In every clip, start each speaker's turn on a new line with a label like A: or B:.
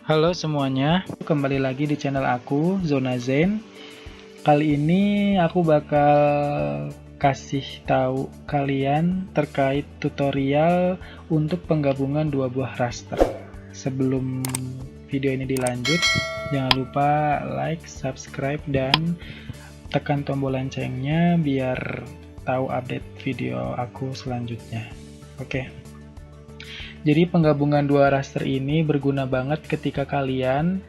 A: Halo semuanya, kembali lagi di channel aku, Zona Zen. Kali ini aku bakal kasih tahu kalian terkait tutorial untuk penggabungan dua buah raster. Sebelum video ini dilanjut, jangan lupa like, subscribe, dan tekan tombol loncengnya biar tahu update video aku selanjutnya. Oke. Jadi penggabungan dua raster ini berguna banget ketika kalian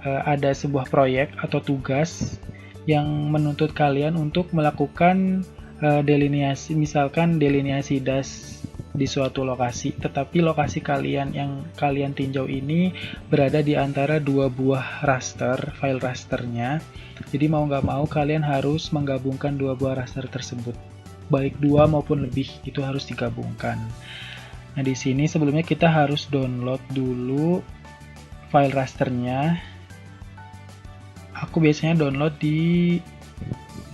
A: ada sebuah proyek atau tugas yang menuntut kalian untuk melakukan delineasi, misalkan delineasi das di suatu lokasi, tetapi lokasi kalian yang kalian tinjau ini berada di antara dua buah raster, file rasternya. Jadi mau nggak mau kalian harus menggabungkan dua buah raster tersebut, baik dua maupun lebih, itu harus digabungkan. Nah, di sini sebelumnya kita harus download dulu file rasternya. Aku biasanya download di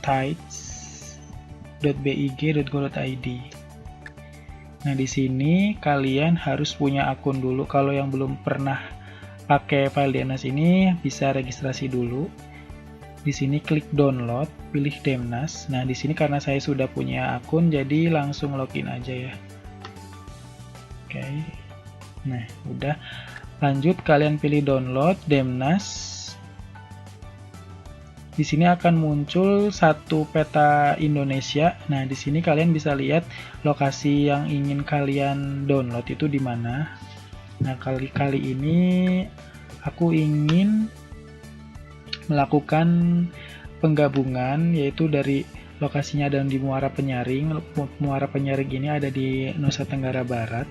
A: tides.big.go.id. Nah, di sini kalian harus punya akun dulu. Kalau yang belum pernah pakai file DMNAS ini, bisa registrasi dulu. Di sini klik download, pilih DMNAS. Nah, di sini karena saya sudah punya akun, jadi langsung login aja ya. Oke, nah udah, lanjut kalian pilih download DMNAS. Di sini akan muncul satu peta Indonesia. Nah, di sini kalian bisa lihat lokasi yang ingin kalian download itu di mana. Nah, kali ini aku ingin melakukan penggabungan, yaitu dari lokasinya ada di Muara Penyaring. Muara Penyaring ini ada di Nusa Tenggara Barat.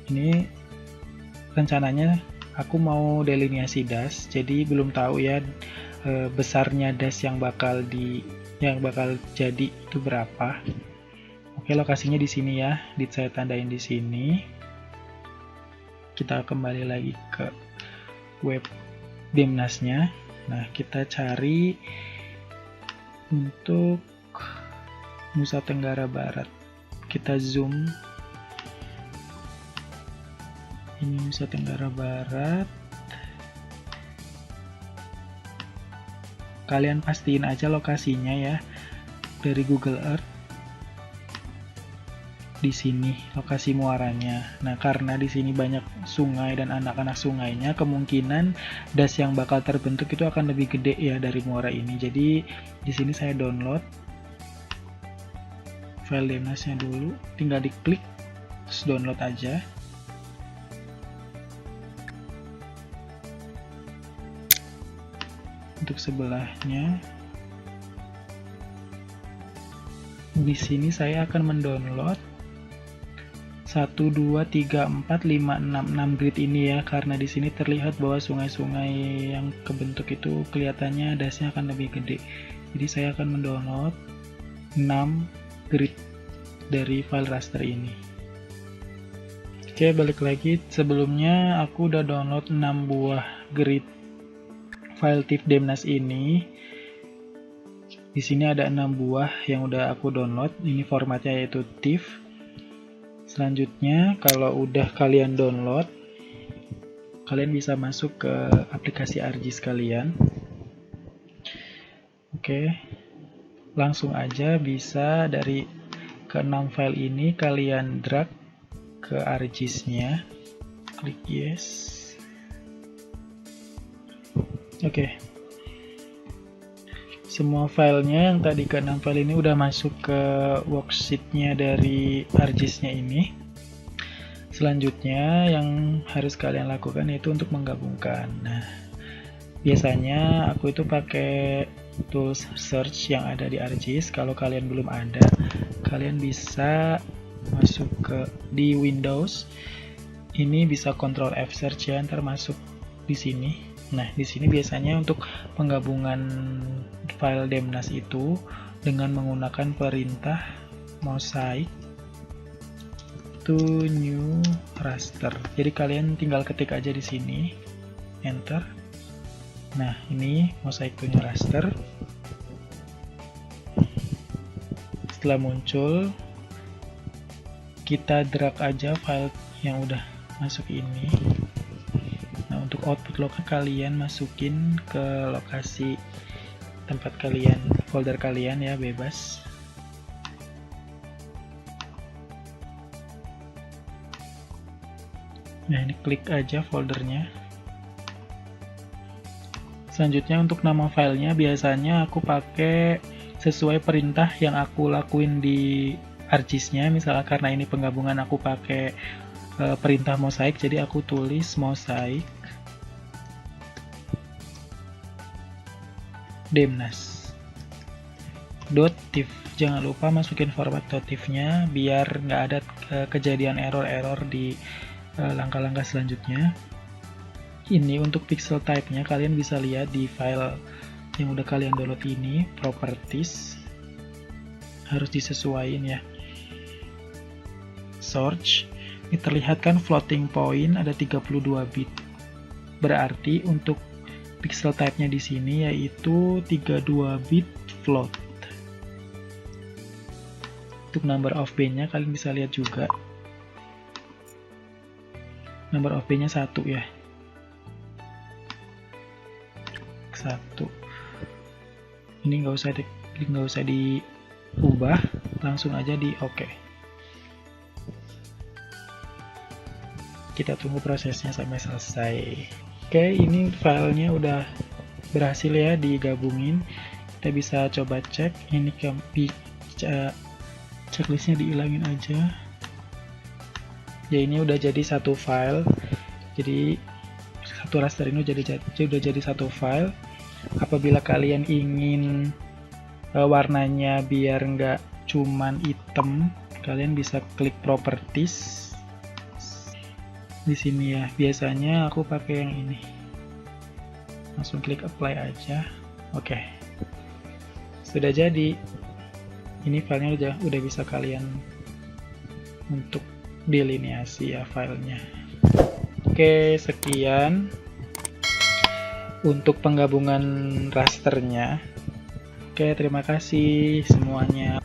A: Ini rencananya aku mau delineasi das, jadi belum tahu ya besarnya das yang bakal jadi itu berapa. Oke, lokasinya di sini ya, saya tandain di sini. Kita kembali lagi ke web DMNAS-nya. Nah, kita cari untuk Nusa Tenggara Barat. Kita zoom. Ini Nusa Tenggara Barat. Kalian pastiin aja lokasinya ya dari Google Earth. Di sini lokasi muaranya. Nah, karena di sini banyak sungai dan anak-anak sungainya, kemungkinan das yang bakal terbentuk itu akan lebih gede ya dari muara ini. Jadi di sini saya download file DMNAS-nya dulu, tinggal diklik terus download aja. Untuk sebelahnya, di sini saya akan mendownload 1, 2, 3, 4, 5, 6 grid ini ya, karena di sini terlihat bahwa sungai-sungai yang kebentuk itu kelihatannya dasnya akan lebih gede. Jadi saya akan mendownload 6 grid dari file raster ini. Oke, balik lagi. Sebelumnya aku udah download 6 buah grid file TIFF DMNAS ini. Di sini ada 6 buah yang udah aku download. Ini formatnya yaitu TIFF. Selanjutnya, kalau udah kalian download, kalian bisa masuk ke aplikasi ArcGIS kalian. Oke, langsung aja bisa dari ke-6 file ini kalian drag ke ArcGIS-nya. Klik yes. Oke, semua filenya yang tadi ke-6 file ini udah masuk ke worksheet-nya dari ArcGIS-nya ini. Selanjutnya yang harus kalian lakukan yaitu untuk menggabungkan. Nah, biasanya aku itu pakai tools search yang ada di ArcGIS. Kalau kalian belum ada, kalian bisa masuk di Windows. Ini bisa Ctrl F search ya, ntar masuk di sini. Nah, di sini biasanya untuk penggabungan file DMNAS itu dengan menggunakan perintah mosaic to new raster. Jadi kalian tinggal ketik aja di sini, enter. Nah, ini mosaic to new raster. Setelah muncul, kita drag aja file yang udah masuk ini. Nah, untuk output lokal kalian masukin ke lokasi tempat kalian, folder kalian ya, bebas. Nah, ini klik aja foldernya. Selanjutnya untuk nama filenya biasanya aku pakai sesuai perintah yang aku lakuin di ArcGIS-nya. Misalnya karena ini penggabungan aku pakai perintah mosaik, jadi aku tulis mosaik demnas .tif. Jangan lupa masukin format .tif-nya biar nggak ada kejadian error-error di langkah-langkah selanjutnya. Ini untuk pixel type-nya kalian bisa lihat di file yang udah kalian download ini, properties. Harus disesuaikan ya. Search. Ini terlihat kan floating point ada 32 bit. Berarti untuk pixel type-nya di sini yaitu 32 bit float. Untuk number of bin-nya kalian bisa lihat juga. Number of bin-nya 1 ya. 1. Ini nggak usah diubah, langsung aja di OK. Kita tunggu prosesnya sampai selesai. Oke, ini filenya udah berhasil ya digabungin. Kita bisa coba cek. Ini checklistnya dihilangin aja. Ya, ini udah jadi satu file. Jadi satu raster ini udah jadi satu file. Apabila kalian ingin warnanya biar nggak cuman hitam, kalian bisa klik properties di sini ya. Biasanya aku pakai yang ini. Langsung klik apply aja. Oke. Sudah jadi. Ini filenya udah bisa kalian untuk delineasi ya filenya. Oke, sekian untuk penggabungan rasternya. Oke, terima kasih semuanya.